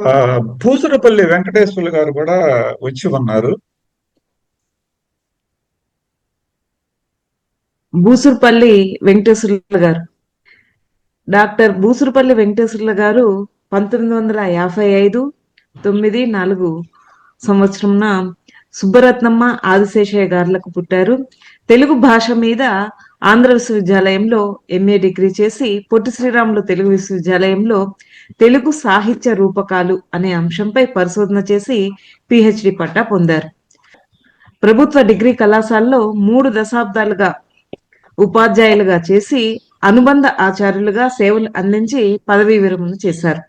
ఆ భూసురపల్లి వెంకటేశ్వర్లు గారు కూడా వచ్చి ఉన్నారు. బూసురుపల్లి వెంకటేశ్వర్లు గారు. డాక్టర్ బూసురుపల్లి వెంకటేశ్వర్లు గారు 1955 9/4 సంవత్సరంన సుబ్బరత్నమ్మ ఆదిశేషయ్య గారులకు పుట్టారు. తెలుగు భాష మీద ఆంధ్ర విశ్వవిద్యాలయంలో ఎంఏ డిగ్రీ చేసి, పొట్టి శ్రీరాములు తెలుగు విశ్వవిద్యాలయంలో తెలుగు సాహిత్య రూపకాలు అనే అంశంపై పరిశోధన చేసి పిహెచ్డి పట్టా పొందారు. ప్రభుత్వ డిగ్రీ కళాశాలలో 3 దశాబ్దాలుగా ఉపాధ్యాయులుగా చేసి అనుబంధ ఆచార్యులుగా సేవలు అందించి పదవీ విరమణ చేశారు.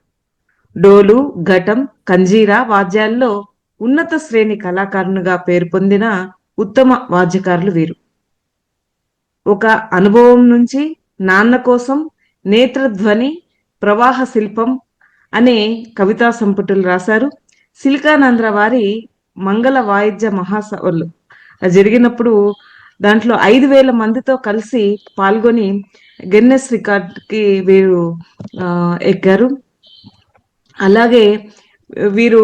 డోలు, ఘటం, కంజీరా వాద్యాల్లో ఉన్నత శ్రేణి కళాకారునిగా పేరు పొందిన ఉత్తమ వాద్యకారులు వీరు. ఒక అనుభవం నుంచి నాన్న కోసం, నేత్రధ్వని, ప్రవాహ శిల్పం అనే కవితా సంపుటులు రాశారు. సిలికానాంధ్ర వారి మంగళ వాయిద్య మహాసభలు జరిగినప్పుడు దాంట్లో 5,000 మందితో కలిసి పాల్గొని గిన్నెస్ రికార్డ్కి వీరు ఎక్కారు. అలాగే వీరు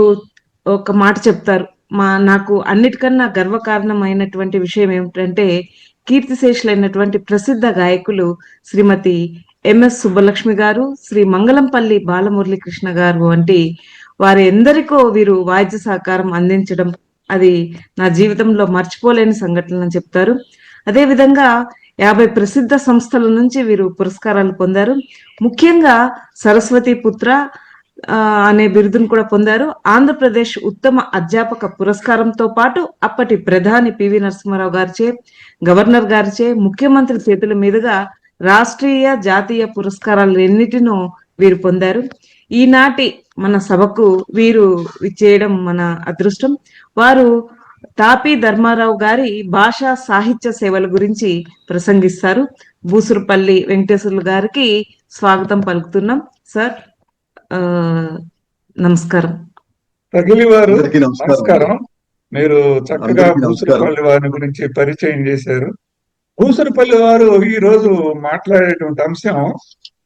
ఒక మాట చెప్తారు, నాకు అన్నిటికన్నా గర్వకారణమైనటువంటి విషయం ఏమిటంటే, కీర్తిశేషులైనటువంటి ప్రసిద్ధ గాయకులు శ్రీమతి ఎంఎస్ సుబ్బలక్ష్మి గారు, శ్రీ మంగళంపల్లి బాలమురళీకృష్ణ గారు వంటి వారి ఎందరికో వీరు వాయిద్య సహకారం అందించడం, అది నా జీవితంలో మర్చిపోలేని సంఘటనలు చెప్తారు. అదే విధంగా 50 ప్రసిద్ధ సంస్థల నుంచి వీరు పురస్కారాలు పొందారు. ముఖ్యంగా సరస్వతి పుత్ర అనే బిరుదును కూడా పొందారు. ఆంధ్రప్రదేశ్ ఉత్తమ అధ్యాపక పురస్కారంతో పాటు అప్పటి ప్రధాని పివి నరసింహారావు గారిచే, గవర్నర్ గారిచే, ముఖ్యమంత్రి చేతుల మీదుగా రాష్ట్రీయ, జాతీయ పురస్కారాలు ఎన్నిటినో వీరు పొందారు. ఈనాటి మన సభకు వీరు చేయడం మన అదృష్టం. వారు తాపీ ధర్మారావు గారి భాషా సాహిత్య సేవల గురించి ప్రసంగిస్తారు. బూసురుపల్లి వెంకటేశ్వర్లు గారికి స్వాగతం పలుకుతున్నాం. సార్, నమస్కారం. తగిలివారు నమస్కారం. మీరు చక్కగా భూసురపల్లి వారి గురించి పరిచయం చేశారు. భూసురపల్లి వారు ఈ రోజు మాట్లాడేటువంటి అంశం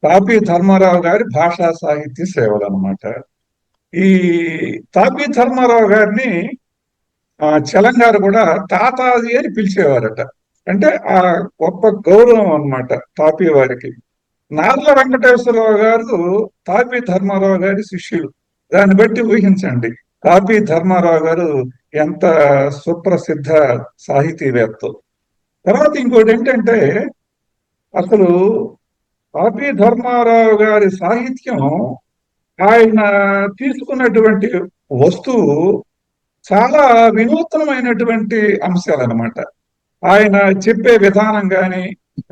తాపీ ధర్మారావు గారి భాషా సాహిత్య సేవలు అన్నమాట. ఈ తాపీ ధర్మారావు గారిని చలం గారు కూడా తాతాజీ అని పిలిచేవారట. అంటే ఆ గొప్ప గౌరవం అన్నమాట తాపీ వారికి. నార్ల వెంకటేశ్వరరావు గారు తాపీ ధర్మారావు గారి శిష్యులు. దాన్ని బట్టి ఊహించండి తాపీ ధర్మారావు గారు ఎంత సుప్రసిద్ధ సాహితీవేత్త. తర్వాత ఇంకోటి ఏంటంటే, అసలు తాపీ ధర్మారావు గారి సాహిత్యం, ఆయన తీసుకున్నటువంటి వస్తువు చాలా వినూత్నమైనటువంటి అంశాలు అన్నమాట. ఆయన చెప్పే విధానం గాని,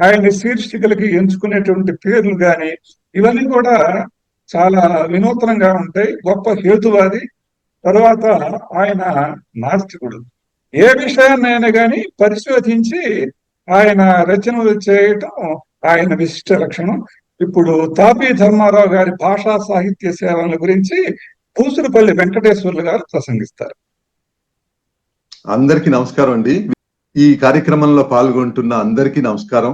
ఆయన శీర్షికలకి ఎంచుకునేటువంటి పేర్లు గాని, ఇవన్నీ కూడా చాలా వినూత్నంగా ఉంటాయి. గొప్ప హేతువాది. తర్వాత ఆయన నాస్తికుడు. ఏ విషయాన్నైనా కానీ పరిశోధించి ఆయన రచనలు చేయటం ఆయన విశిష్ట లక్షణం. ఇప్పుడు తాపీ ధర్మారావు గారి భాషా సాహిత్య సేవల గురించి పూసురుపల్లి వెంకటేశ్వర్లు గారు ప్రసంగిస్తారు. అందరికీ నమస్కారం అండి. ఈ కార్యక్రమంలో పాల్గొంటున్న అందరికీ నమస్కారం.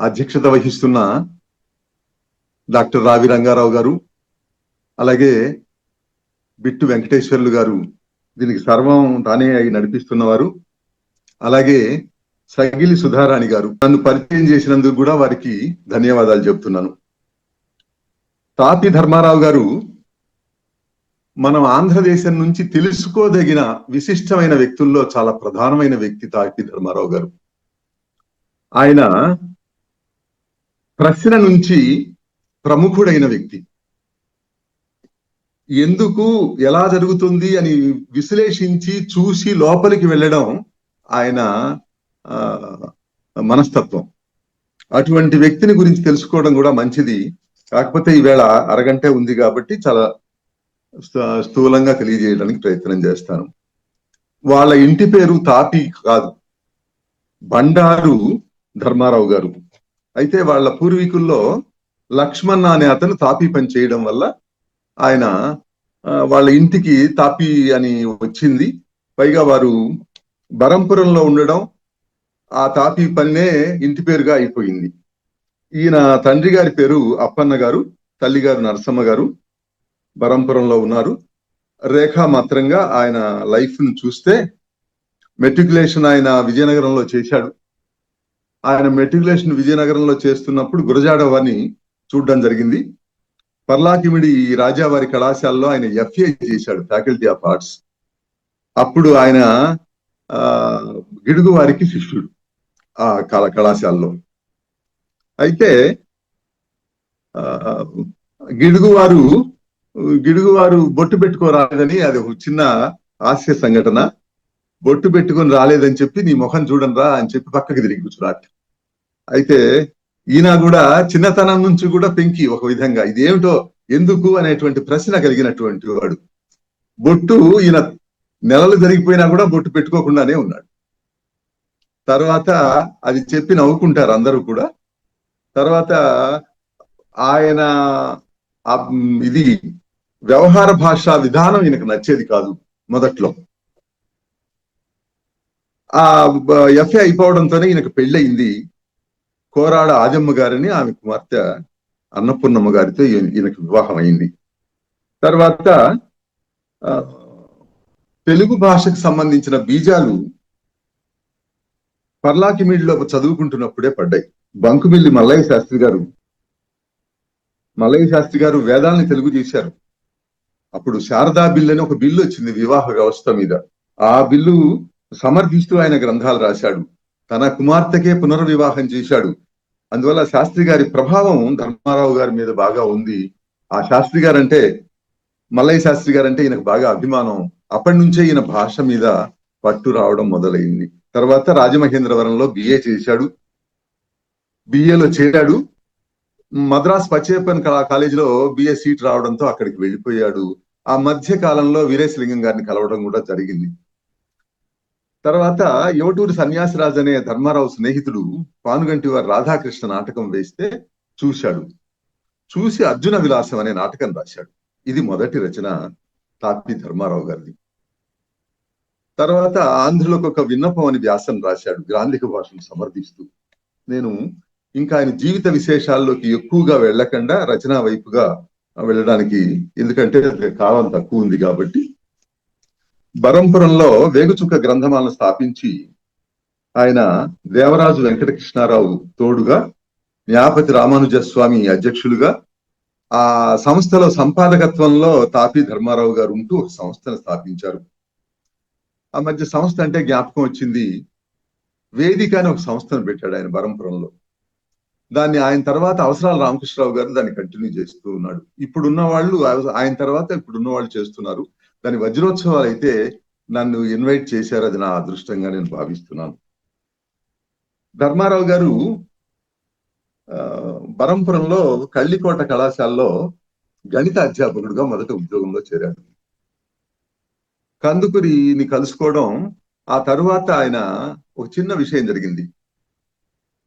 అధ్యక్షత వహిస్తున్న డాక్టర్ రావి రంగారావు గారు, అలాగే బిట్టు వెంకటేశ్వర్లు గారు, దీనికి సర్వం తానే అయి నడిపిస్తున్నవారు, అలాగే సగిలి సుధారాణి గారు, నన్ను పరిచయం చేసినందుకు కూడా వారికి ధన్యవాదాలు చెప్తున్నాను. తాపీ ధర్మారావు గారు మనం ఆంధ్రదేశం నుంచి తెలుసుకోదగిన విశిష్టమైన వ్యక్తుల్లో చాలా ప్రధానమైన వ్యక్తి తాపీ ధర్మారావు గారు. ఆయన ప్రశ్న నుంచి ప్రముఖుడైన వ్యక్తి. ఎందుకు, ఎలా జరుగుతుంది అని విశ్లేషించి చూసి లోపలికి వెళ్ళడం ఆయన మనస్తత్వం. అటువంటి వ్యక్తిని గురించి తెలుసుకోవడం కూడా మంచిది. కాకపోతే ఈవేళ అరగంటే ఉంది కాబట్టి చాలా స్థూలంగా తెలియజేయడానికి ప్రయత్నం చేస్తాను. వాళ్ళ ఇంటి పేరు తాపీ కాదు, బండారు ధర్మారావు గారు. అయితే వాళ్ళ పూర్వీకుల్లో లక్ష్మణ్ అనే అతను తాపీ పని చేయడం వల్ల ఆయన వాళ్ళ ఇంటికి తాపీ అని వచ్చింది. పైగా వారు బరంపురంలో ఉండడం, ఆ తాపీ పనినే ఇంటి పేరుగా అయిపోయింది. ఈయన తండ్రి గారి పేరు అప్పన్న గారు, తల్లి గారు నరసమ్మ గారు. బరంపురంలో ఉన్నారు. రేఖామాత్రంగా ఆయన లైఫ్ ను చూస్తే మెట్రికులేషన్ ఆయన విజయనగరంలో చేశాడు. ఆయన మెట్రికులేషన్ విజయనగరంలో చేస్తున్నప్పుడు గురజాడ వారిని చూడడం జరిగింది. పర్లాకిమిడి రాజావారి కళాశాలలో ఆయన FA చేశాడు, ఫ్యాకల్టీ ఆఫ్ ఆర్ట్స్. అప్పుడు ఆయన గిడుగు వారికి శిష్యుడు ఆ కళాశాలలో. అయితే గిడుగువారు బొట్టు పెట్టుకోరాలేదని, అది ఒక చిన్న హాస్య సంఘటన. బొట్టు పెట్టుకొని రాలేదని చెప్పి నీ ముఖం చూడను రా అని చెప్పి పక్కకి తిరిగి కూర్చున్నాడు. అయితే ఈయన కూడా చిన్నతనం నుంచి కూడా పెంకి ఒక విధంగా ఇదేమిటో ఎందుకు అనేటువంటి ప్రశ్న కలిగినటువంటి వాడు. బొట్టు ఈయన నెలలు జరిగిపోయినా కూడా బొట్టు పెట్టుకోకుండానే ఉన్నాడు. తర్వాత అది చెప్పి నవ్వుకుంటారు అందరూ కూడా. తర్వాత ఆయన ఇది వ్యవహార భాషా విధానం ఈయనకు నచ్చేది కాదు మొదట్లో. ఆ FA అయిపోవడంతోనే ఈయనకు పెళ్ళయింది. కోరాడ ఆజమ్మ గారిని, ఆమె కుమార్తె అన్నపూర్ణమ్మ గారితో ఈయనకు వివాహం అయింది. తర్వాత తెలుగు భాషకు సంబంధించిన బీజాలు పర్లాకిమిడిలో చదువుకుంటున్నప్పుడే పడ్డాయి. బంకుమిల్లి మల్లయ్య శాస్త్రి గారు వేదాలని తెలుగు చేశారు. అప్పుడు శారదా బిల్లు అని ఒక బిల్లు వచ్చింది వివాహ వ్యవస్థ మీద. ఆ బిల్లు సమర్థిస్తూ ఆయన గ్రంథాలు రాశాడు. తన కుమార్తెకే పునర్వివాహం చేశాడు. అందువల్ల శాస్త్రి గారి ప్రభావం ధర్మారావు గారి మీద బాగా ఉంది. ఆ శాస్త్రి గారంటే, మల్లయ్య శాస్త్రి గారంటే ఈయనకు బాగా అభిమానం. అప్పటి నుంచే ఈయన భాష మీద పట్టు రావడం మొదలైంది. తర్వాత రాజమహేంద్రవరంలో BA చేశాడు. BAలో చేరాడు. మద్రాస్ పచ్చేపన్ కాలేజీలో BA సీట్ రావడంతో అక్కడికి వెళ్ళిపోయాడు. ఆ మధ్య కాలంలో వీరేశలింగం గారిని కలవడం కూడా జరిగింది. తర్వాత యువటూరు సన్యాసిరాజు అనే ధర్మారావు స్నేహితుడు పానుగంటి వారు రాధాకృష్ణ నాటకం వేస్తే చూసి అర్జున విలాసం అనే నాటకం రాశాడు. ఇది మొదటి రచన తాపి ధర్మారావు గారిది. తర్వాత ఆంధ్రులకు ఒక విన్నపం అని వ్యాసం రాశాడు, గ్రాంధిక భాషను సమర్థిస్తూ. నేను ఇంకా ఆయన జీవిత విశేషాల్లోకి ఎక్కువగా వెళ్ళకుండా రచనా వైపుగా వెళ్ళడానికి, ఎందుకంటే కాలం తక్కువ ఉంది కాబట్టి, బరంపురంలో వేగుచుక్క గ్రంథమాలను స్థాపించి ఆయన దేవరాజు వెంకటకృష్ణారావు తోడుగా, న్యాపతి రామానుజస్వామి అధ్యక్షులుగా, ఆ సంస్థలో సంపాదకత్వంలో తాపి ధర్మారావు గారు ఉంటూ ఒక సంస్థను స్థాపించారు. ఆ మధ్య సంస్థ అంటే జ్ఞాపకం వచ్చింది, వేదిక అని ఒక సంస్థను పెట్టాడు ఆయన బరంపురంలో. దాన్ని ఆయన తర్వాత అవసరాల రామకృష్ణరావు గారు దాన్ని కంటిన్యూ చేస్తూ ఉన్నాడు. ఇప్పుడున్న వాళ్ళు ఆయన తర్వాత ఇప్పుడున్న వాళ్ళు చేస్తున్నారు. దాని వజ్రోత్సవాలు అయితే నన్ను ఇన్వైట్ చేశారు. అది నా అదృష్టంగా నేను భావిస్తున్నాను. ధర్మారావు గారు బరంపురంలో కళ్ళికోట కళాశాలలో గణిత అధ్యాపకుడుగా మొదట ఉద్యోగంలో చేరాడు. కందుకూరిని కలుసుకోవడం, ఆ తరువాత ఆయన ఒక చిన్న విషయం జరిగింది.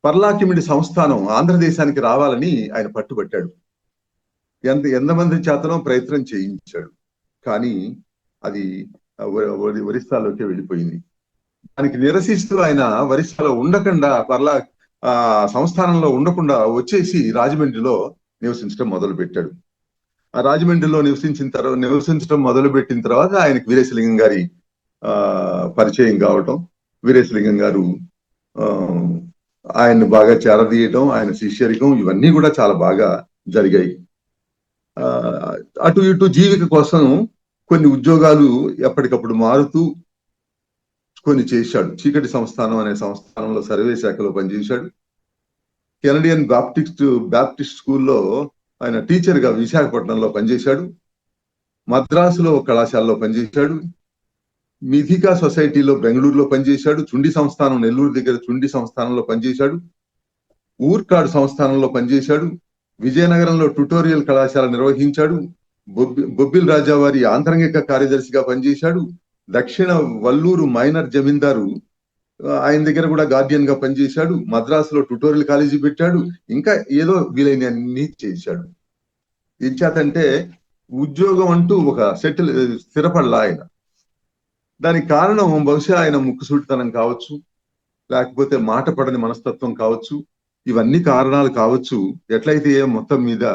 పర్లాకిమిడి సంస్థానం ఆంధ్రదేశానికి రావాలని ఆయన పట్టుబట్టాడు. ఎంతమంది చేతనో ప్రయత్నం చేయించాడు, కానీ అది ఒరిస్సాలోకి వెళ్ళిపోయింది. దానికి నిరసిస్తూ ఆయన ఒరిస్సాలో ఉండకుండా, సంస్థానంలో ఉండకుండా వచ్చేసి రాజమండ్రిలో నివసించడం మొదలు పెట్టాడు. ఆ రాజమండ్రిలో నివసించడం మొదలు పెట్టిన తర్వాత ఆయనకు వీరేశలింగం గారి పరిచయం కావటం, వీరేశలింగం గారు ఆయన్ని బాగా చేరదీయటం, ఆయన శిష్యరికం, ఇవన్నీ కూడా చాలా బాగా జరిగాయి. అటు ఇటు జీవిక కోసం కొన్ని ఉద్యోగాలు ఎప్పటికప్పుడు మారుతూ కొన్ని చేశాడు. చీకటి సంస్థానం అనే సంస్థానంలో సర్వే శాఖలో పనిచేశాడు. కెనడియన్ బ్యాప్టిస్ట్ స్కూల్లో ఆయన టీచర్ గా విశాఖపట్నంలో పనిచేశాడు. మద్రాసులో కళాశాలలో పనిచేశాడు. మిథికా సొసైటీలో బెంగళూరులో పనిచేశాడు. చుండి సంస్థానం, నెల్లూరు దగ్గర చుండి సంస్థానంలో పనిచేశాడు. ఊర్కాడు సంస్థానంలో పనిచేశాడు. విజయనగరంలో ట్యుటోరియల్ కళాశాల నిర్వహించాడు. బొబ్బిల్ రాజావారి ఆంతరంగిక కార్యదర్శిగా పనిచేశాడు. దక్షిణ వల్లూరు మైనర్ జమీందారు ఆయన దగ్గర కూడా గార్డియన్ గా పనిచేశాడు. మద్రాసులో ట్యుటోరియల్ కాలేజీ పెట్టాడు. ఇంకా ఏదో వీలైన అన్ని చేశాడు. ఇచ్చాతంటే ఉద్యోగం అంటూ ఒక స్థిరపడలా ఆయన. దానికి కారణం బహుశా ఆయన ముక్కుసూటితనం కావచ్చు, లేకపోతే మాట పడని మనస్తత్వం కావచ్చు, ఇవన్నీ కారణాలు కావచ్చు. ఎట్లయితే మొత్తం మీద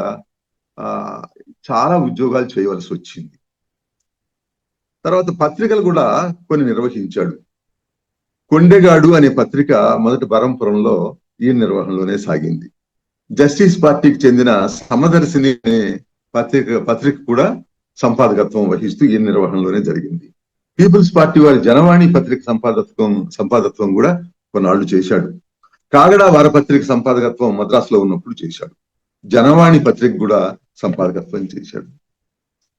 చాలా ఉద్యోగాలు చేయవలసి వచ్చింది. తర్వాత పత్రికలు కూడా కొన్ని నిర్వహించాడు. కొండెగాడు అనే పత్రిక మొదటి బరంపురంలో ఈ నిర్వహణలోనే సాగింది. జస్టిస్ పార్టీకి చెందిన సమదర్శిని అనే పత్రిక కూడా సంపాదకత్వం వహిస్తూ ఈ నిర్వహణలోనే జరిగింది. పీపుల్స్ పార్టీ వారి జనవాణి పత్రిక సంపాదకత్వం కూడా కొన్నాళ్లు చేశాడు. కాగడా వారపత్రిక సంపాదకత్వం మద్రాసులో ఉన్నప్పుడు చేశాడు. జనవాణి పత్రిక కూడా సంపాదకత్వం చేశాడు.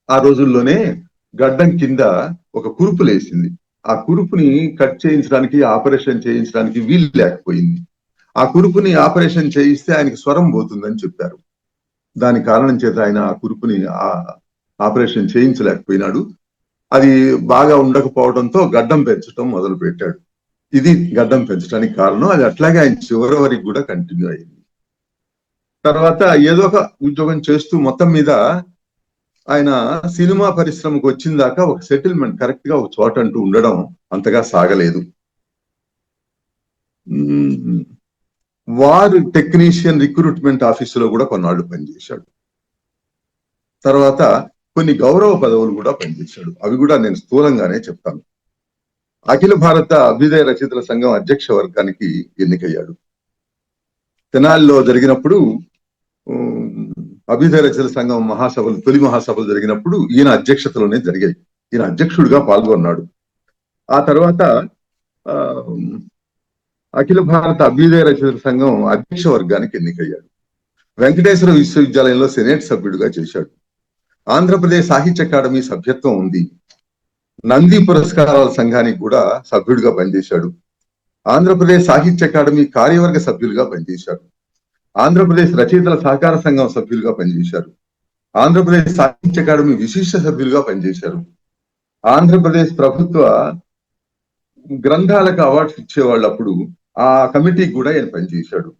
ఆ రోజుల్లోనే గడ్డం కింద ఒక కురుపు లేసింది. ఆ కురుపుని కట్ చేయించడానికి, ఆపరేషన్ చేయించడానికి వీలు లేకపోయింది. ఆ కురుపుని ఆపరేషన్ చేయిస్తే ఆయనకి స్వరం పోతుందని చెప్పారు. దాని కారణం చేత ఆయన ఆ కురుపుని ఆపరేషన్ చేయించలేకపోయినాడు. అది బాగా ఉండకపోవడంతో గడ్డం పెంచడం మొదలు పెట్టాడు. ఇది గడ్డం పెంచడానికి కారణం. అది అట్లాగే ఆయన చివరి వరకు కూడా కంటిన్యూ అయింది. తర్వాత ఏదో ఒక ఉద్యోగం చేస్తూ మొత్తం మీద ఆయన సినిమా పరిశ్రమకు వచ్చిన దాకా ఒక సెటిల్మెంట్ కరెక్ట్ గా ఒక చోట అంటూ ఉండడం అంతగా సాగలేదు. వార్ టెక్నీషియన్ రిక్రూట్మెంట్ ఆఫీసులో కూడా కొన్నాళ్ళు పనిచేశాడు. తర్వాత కొన్ని గౌరవ పదవులు కూడా పనిచేశాడు. అవి కూడా నేను స్థూలంగానే చెప్తాను. అఖిల భారత అభ్యుదయ రచయితల సంఘం అధ్యక్ష వర్గానికి ఎన్నికయ్యాడు. తెనాలిలో జరిగినప్పుడు అభ్యుదయ రచయితల సంఘం మహాసభలు, తొలి మహాసభలు జరిగినప్పుడు ఈయన అధ్యక్షతలోనే జరిగాయి. ఈయన అధ్యక్షుడిగా పాల్గొన్నాడు. ఆ తర్వాత అఖిల భారత అభ్యుదయ రచయితల సంఘం అధ్యక్ష వర్గానికి ఎన్నికయ్యాడు. వెంకటేశ్వర విశ్వవిద్యాలయంలో సెనేట్ సభ్యుడిగా చేశాడు. ఆంధ్రప్రదేశ్ సాహిత్య అకాడమీ సభ్యత్వం ఉంది. నంది పురస్కారాల సంఘానికి కూడా సభ్యుడిగా పనిచేశాడు. ఆంధ్రప్రదేశ్ సాహిత్య అకాడమీ కార్యవర్గ సభ్యులుగా పనిచేశారు. ఆంధ్రప్రదేశ్ రచయితల సహకార సంఘం సభ్యులుగా పనిచేశారు. ఆంధ్రప్రదేశ్ సాహిత్య అకాడమీ విశిష్ట సభ్యులుగా పనిచేశారు. ఆంధ్రప్రదేశ్ ప్రభుత్వ గ్రంథాలకు అవార్డ్స్ ఇచ్చేవాళ్ళు అప్పుడు ఆ కమిటీకి కూడా ఆయన పనిచేశాడు.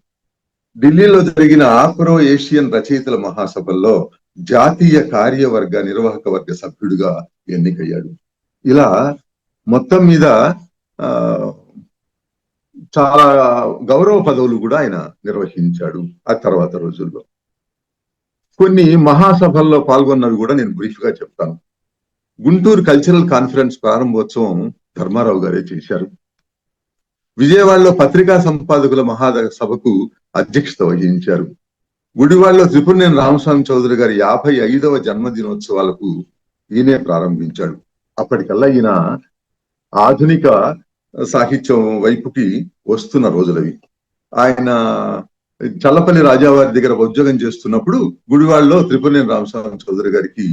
ఢిల్లీలో జరిగిన ఆఫ్రో ఏషియన్ రచయితల మహాసభల్లో జాతీయ కార్యవర్గ నిర్వాహక వర్గ సభ్యుడిగా ఎన్నికయ్యాడు. ఇలా మొత్తం మీద చాలా గౌరవ పదవులు కూడా ఆయన నిర్వహించాడు. ఆ తర్వాత రోజుల్లో కొన్ని మహాసభల్లో పాల్గొన్నవి కూడా నేను బ్రీఫ్ గా చెప్తాను. గుంటూరు కల్చరల్ కాన్ఫరెన్స్ ప్రారంభోత్సవం ధర్మారావు గారే చేశారు. విజయవాడలో పత్రికా సంపాదకుల మహాసభకు అధ్యక్షత వహించారు. గుడివాడలో త్రిపురనేని రామస్వామి చౌదరి గారి 55వ జన్మదినోత్సవాలకు ఈయనే ప్రారంభించాడు. అప్పటికల్లా ఈయన ఆధునిక సాహిత్యం వైపుకి వస్తున్న రోజులవి. ఆయన చల్లపల్లి రాజావారి దగ్గర ఉద్యోగం చేస్తున్నప్పుడు గుడివాడలో త్రిపురనేని రామస్వామి చౌదరి గారికి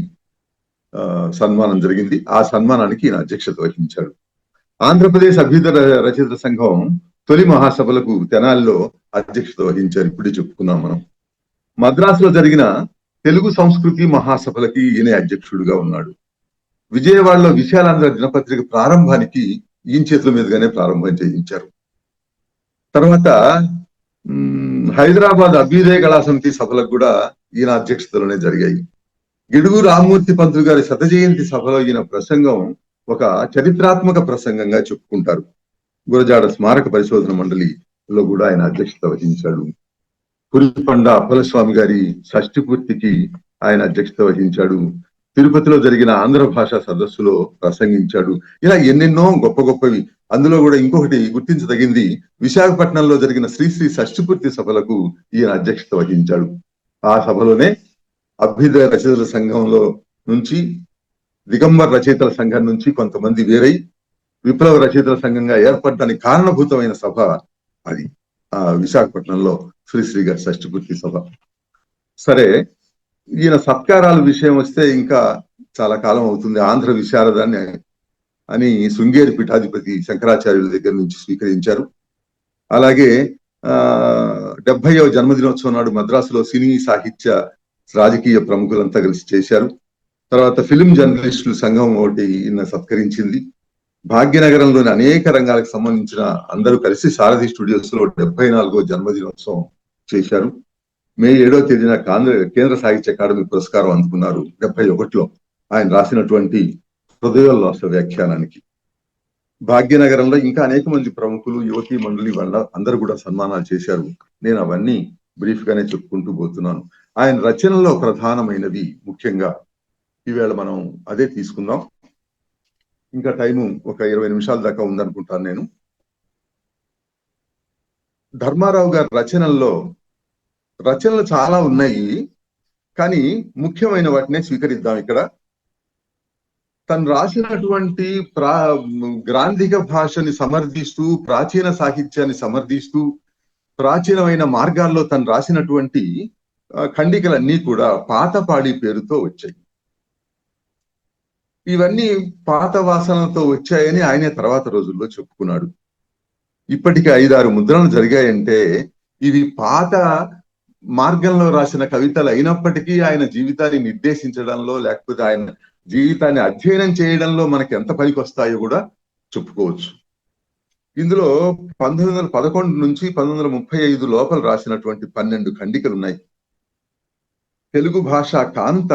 సన్మానం జరిగింది. ఆ సన్మానానికి ఈయన అధ్యక్షత వహించాడు. ఆంధ్రప్రదేశ్ అభ్యుదయ రచయితల సంఘం తొలి మహాసభలకు తెనాలిలో అధ్యక్షత వహించారు. ఇప్పుడే చెప్పుకున్నాం మనం. మద్రాసులో జరిగిన తెలుగు సంస్కృతి మహాసభలకి ఈయన అధ్యక్షుడిగా ఉన్నాడు. విజయవాడలో విశాలాంధ్ర దినపత్రిక ప్రారంభానికి ఈయన చేతుల మీదుగానే ప్రారంభం చేయించారు. తర్వాత హైదరాబాద్ అభ్యుదయ కళా సమితి సభలకు కూడా ఈయన అధ్యక్షతలోనే జరిగాయి. గిడుగు రామ్మూర్తి పంతులు గారి శత జయంతి సభలో ఈయన ప్రసంగం ఒక చరిత్రాత్మక ప్రసంగంగా చెప్పుకుంటారు. గురజాడ స్మారక పరిశోధన మండలిలో కూడా ఆయన అధ్యక్షత వహించాడు. పురిపండ అప్పలస్వామి గారి షష్ఠి పూర్తికి ఆయన అధ్యక్షత వహించాడు. తిరుపతిలో జరిగిన ఆంధ్ర భాషా సదస్సులో ప్రసంగించాడు. ఇలా ఎన్నెన్నో గొప్ప గొప్పవి. అందులో కూడా ఇంకొకటి గుర్తించదగింది, విశాఖపట్నంలో జరిగిన శ్రీశ్రీ షష్ఠిపూర్తి సభలకు ఈయన అధ్యక్షత వహించాడు. ఆ సభలోనే అభ్యుదయ రచయితల సంఘంలో నుంచి, దిగంబర్ రచయితల సంఘం నుంచి కొంతమంది వేరై విప్లవ రచయితల సంఘంగా ఏర్పడడానికి కారణభూతమైన సభ అది విశాఖపట్నంలో శ్రీశ్రీ గారి షష్ఠిపూర్తి సభ. సరే, ఈయన సత్కారాల విషయం వస్తే ఇంకా చాలా కాలం అవుతుంది. ఆంధ్ర విశారదాన్ని అని శృంగేరి పీఠాధిపతి శంకరాచార్యుల దగ్గర నుంచి స్వీకరించారు. అలాగే 70వ జన్మదినోత్సవం నాడు మద్రాసులో సినీ సాహిత్య రాజకీయ ప్రముఖులంతా కలిసి చేశారు. తర్వాత ఫిలిం జర్నలిస్టుల సంఘం ఒకటి ఈయన సత్కరించింది. భాగ్యనగరంలోని అనేక రంగాలకు సంబంధించిన అందరూ కలిసి సారథి స్టూడియోస్ లో 74వ జన్మదినోత్సవం చేశారు. మే 7వ తేదీన కేంద్ర సాహిత్య అకాడమీ పురస్కారం అందుకున్నారు 71లో ఆయన రాసినటువంటి హృదయోల్లాస వ్యాఖ్యానానికి. భాగ్యనగరంలో ఇంకా అనేక మంది ప్రముఖులు, యువతీ మండలి వాళ్ళ అందరూ కూడా సన్మానాలు చేశారు. నేను అవన్నీ బ్రీఫ్ గానే చెప్పుకుంటూ పోతున్నాను. ఆయన రచనలో ప్రధానమైనవి ముఖ్యంగా ఈవేళ మనం అదే తీసుకుందాం. ఇంకా టైము ఒక 20 నిమిషాల దాకా ఉందనుకుంటాను నేను. ధర్మారావు గారి రచనలు చాలా ఉన్నాయి, కానీ ముఖ్యమైన వాటినే స్వీకరిద్దాం ఇక్కడ. తను రాసినటువంటి గ్రాంధిక భాషని సమర్థిస్తూ, ప్రాచీన సాహిత్యాన్ని సమర్థిస్తూ, ప్రాచీనమైన మార్గాల్లో తను రాసినటువంటి ఖండికలన్నీ కూడా పాతపాడి పేరుతో వచ్చాయి. ఇవన్నీ పాత వాసనలతో వచ్చాయని ఆయనే తర్వాత రోజుల్లో చెప్పుకున్నాడు. ఇప్పటికి 5-6 ముద్రణలు జరిగాయంటే ఇవి పాత మార్గంలో రాసిన కవితలు అయినప్పటికీ ఆయన జీవితాన్ని నిర్దేశించడంలో, లేకపోతే ఆయన జీవితాన్ని అధ్యయనం చేయడంలో మనకి ఎంత పనికి వస్తాయో కూడా చెప్పుకోవచ్చు. ఇందులో 1911 నుంచి 1935 లోపల రాసినటువంటి 12 ఖండికలు ఉన్నాయి. తెలుగు భాష కాంత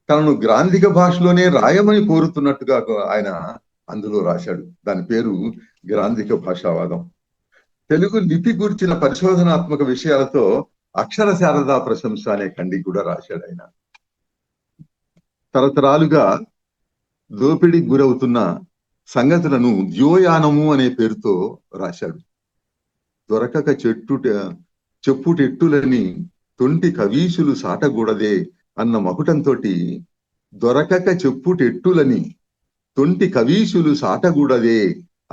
తనను గ్రాంధిక భాషలోనే రాయమని కోరుతున్నట్టుగా ఆయన అందులో రాశాడు. దాని పేరు గ్రాంధిక భాషావాదం. తెలుగు లిపి గురించిన పరిశోధనాత్మక విషయాలతో అక్షర శారదా ప్రశంస అనే ఖండిక కూడా రాశాడు ఆయన. తరతరాలుగా దోపిడీకి గురవుతున్న సంగతులను ద్యోయానము అనే పేరుతో రాశాడు. దొరకక చెప్పుటెట్టులని తొంటి కవీసులు సాటగూడదే అన్న మకుటంతో దొరకక చెప్పుటెట్టులని తొంటి కవీసులు సాటగూడదే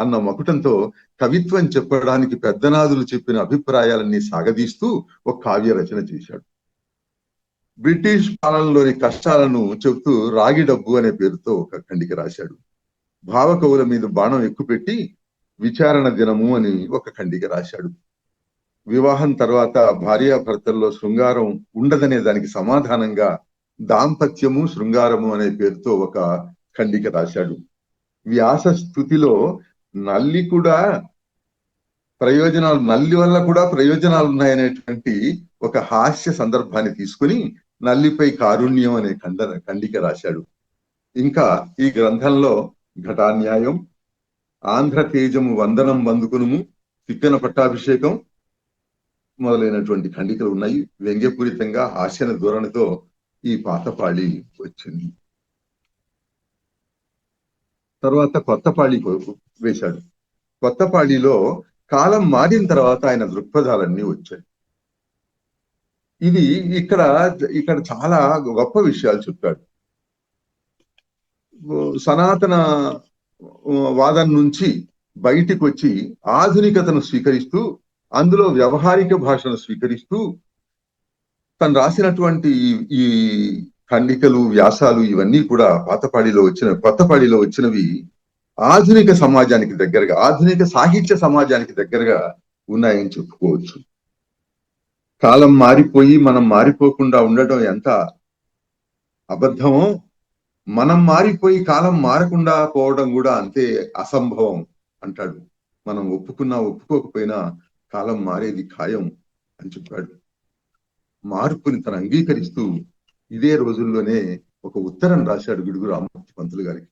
అన్న మకుటంతో కవిత్వం చెప్పడానికి పెద్దనాదులు చెప్పిన అభిప్రాయాలన్నీ సాగదీస్తూ ఒక కావ్య రచన చేశాడు. బ్రిటిష్ పాలనలోని కష్టాలను చెబుతూ రాగి డబ్బు అనే పేరుతో ఒక ఖండిక రాశాడు. భావకవుల మీద బాణం ఎక్కుపెట్టి విచారణ దినము అని ఒక ఖండిక రాశాడు. వివాహం తర్వాత భార్యాభర్తల్లో శృంగారం ఉండదనే దానికి సమాధానంగా దాంపత్యము శృంగారము అనే పేరుతో ఒక ఖండిక రాశాడు. వ్యాస స్థుతిలో నల్లి వల్ల కూడా ప్రయోజనాలు ఉన్నాయనేటువంటి ఒక హాస్య సందర్భాన్ని తీసుకుని నల్లిపై కారుణ్యం అనే ఖండిక రాశాడు. ఇంకా ఈ గ్రంథంలో ఘటాన్యాయం, ఆంధ్ర తేజము వందనం వందుకునుము, తిక్కన పట్టాభిషేకం మొదలైనటువంటి ఖండికలు ఉన్నాయి. వ్యంగ్యపూరితంగా హాస్యన ధోరణితో ఈ పాతపాళి వచ్చింది. తర్వాత కొత్తపాళి వేశాడు. కొత్తపాళిలో కాలం మారిన తర్వాత ఆయన దృక్పథాలన్నీ వచ్చాయి. ఇది ఇక్కడ చాలా గొప్ప విషయాలు చెప్పాడు. సనాతన వాదం నుంచి బయటికి వచ్చి ఆధునికతను స్వీకరిస్తూ, అందులో వ్యవహారిక భాషను స్వీకరిస్తూ తను రాసినటువంటి ఈ ఖండికలు, వ్యాసాలు ఇవన్నీ కూడా కొత్తపాడిలో వచ్చినవి ఆధునిక సమాజానికి దగ్గరగా, ఆధునిక సాహిత్య సమాజానికి దగ్గరగా ఉన్నాయని చెప్పుకోవచ్చు. కాలం మారిపోయి మనం మారిపోకుండా ఉండటం ఎంత అబద్ధమో, మనం మారిపోయి కాలం మారకుండా పోవడం కూడా అంతే అసంభవం అంటాడు. మనం ఒప్పుకున్నా ఒప్పుకోకపోయినా కాలం మారేది ఖాయం అని చెప్పాడు. మార్పుని తను అంగీకరిస్తూ ఇదే రోజుల్లోనే ఒక ఉత్తరం రాశాడు గిడుగు రామమూర్తి పంతులు గారికి.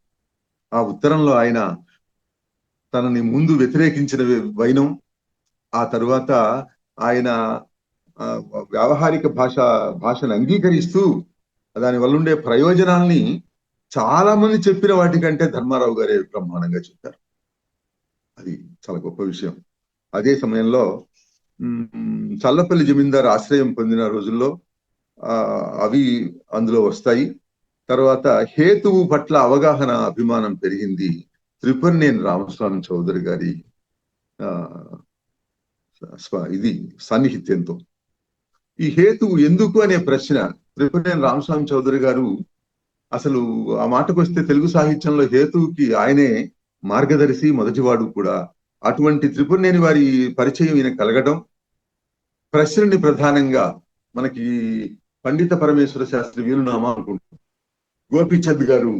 ఆ ఉత్తరంలో ఆయన తనని ముందు వ్యతిరేకించిన వైనం, ఆ తరువాత ఆయన వ్యావహారిక భాషను అంగీకరిస్తూ దాని వల్ల ఉండే ప్రయోజనాల్ని చాలా మంది చెప్పిన వాటికంటే ధర్మారావు గారే బ్రహ్మాండంగా చెప్పారు. అది చాలా గొప్ప విషయం. అదే సమయంలో చల్లపల్లి జమీందార్ ఆశ్రయం పొందిన రోజుల్లో అవి అందులో వస్తాయి. తర్వాత హేతువు పట్ల అవగాహన, అభిమానం పెరిగింది త్రిపురనేని రామస్వామి చౌదరి గారి సాన్నిహిత్యంతో. ఈ హేతువు ఎందుకు అనే ప్రశ్న త్రిపురనేని రామస్వామి చౌదరి గారు, అసలు ఆ మాటకు వస్తే తెలుగు సాహిత్యంలో హేతువుకి ఆయనే మార్గదర్శి, మొదటివాడు కూడా. అటువంటి త్రిపురనేని వారి పరిచయం ఈయన కలగడం, ప్రశ్నని ప్రధానంగా మనకి పండిత పరమేశ్వర శాస్త్రి వీలునామా అనుకుంటాం, గోపీచంద్ గారు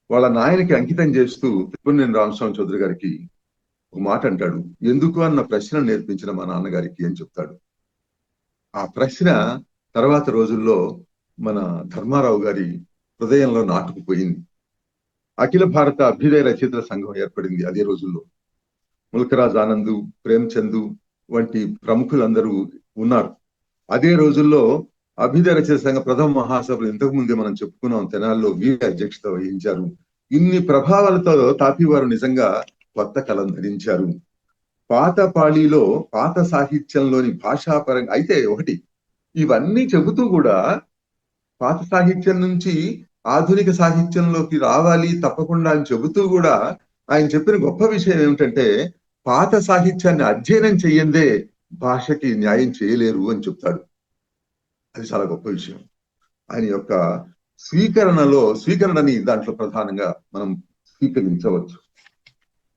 వాళ్ళ నాయనకి అంకితం చేస్తూ త్రిపురనేని రామస్వామి చౌదరి గారికి ఒక మాట అంటాడు, ఎందుకు అన్న ప్రశ్న నేర్పించిన మా నాన్నగారికి అని చెప్తాడు. ఆ ప్రశ్న తర్వాత రోజుల్లో మన ధర్మారావు గారి హృదయంలో నాటుకుపోయింది. అఖిల భారత అభ్యుదయ రచయితల సంఘం ఏర్పడింది అదే రోజుల్లో. ముల్కరాజ్ ఆనంద్, ప్రేమ్చంద్ వంటి ప్రముఖులందరూ ఉన్నారు. అదే రోజుల్లో అభ్యుదయ రచయిత సంఘ ప్రథమ మహాసభలు ఇంతకు ముందే మనం చెప్పుకున్నాం, తెనాల్లో వీరి అధ్యక్షత వహించారు. ఇన్ని ప్రభావాలతో తాపివారు నిజంగా కొత్త కలం ధరించారు. పాత పాళీలో పాత సాహిత్యంలోని భాషాపరంగా అయితే ఒకటి, ఇవన్నీ చెబుతూ కూడా పాత సాహిత్యం నుంచి ఆధునిక సాహిత్యంలోకి రావాలి తప్పకుండా అని చెబుతూ కూడా ఆయన చెప్పిన గొప్ప విషయం ఏమిటంటే, పాత సాహిత్యాన్ని అధ్యయనం చెయ్యందే భాషకి న్యాయం చేయలేరు అని చెప్తాడు. అది చాలా గొప్ప విషయం. ఆయన యొక్క స్వీకరణని దాంట్లో ప్రధానంగా మనం స్వీకరించవచ్చు.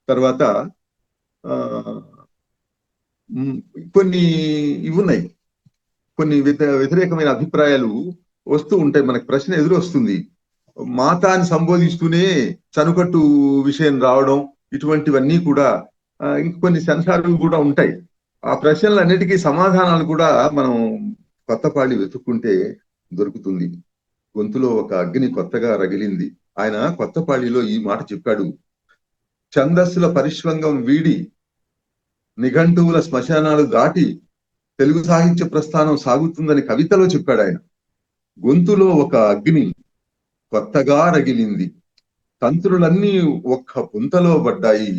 తర్వాత కొన్ని ఇవి ఉన్నాయి, కొన్ని వ్యతిరేకమైన అభిప్రాయాలు వస్తూ ఉంటాయి. మనకు ప్రశ్న ఎదురు వస్తుంది, మాతాన్ని సంబోధిస్తూనే చనుకట్టు విషయం రావడం, ఇటువంటివన్నీ కూడా ఇంకొన్ని సెన్సార్లు కూడా ఉంటాయి. ఆ ప్రశ్నలన్నిటికీ సమాధానాలు కూడా మనం కొత్తపాళి వెతుక్కుంటే దొరుకుతుంది. గొంతులో ఒక అగ్ని కొత్తగా రగిలింది. ఆయన కొత్తపాళిలో ఈ మాట చెప్పాడు, ఛందస్సుల పరిష్వంగం వీడి నిఘంటువుల శ్మశానాలు దాటి తెలుగు సాహిత్య ప్రస్థానం సాగుతుందని కవితలో చెప్పాడు ఆయన. గొంతులో ఒక అగ్ని కొత్తగా రగిలింది, తంత్రులన్నీ ఒక్క పుంతలో పడ్డాయి,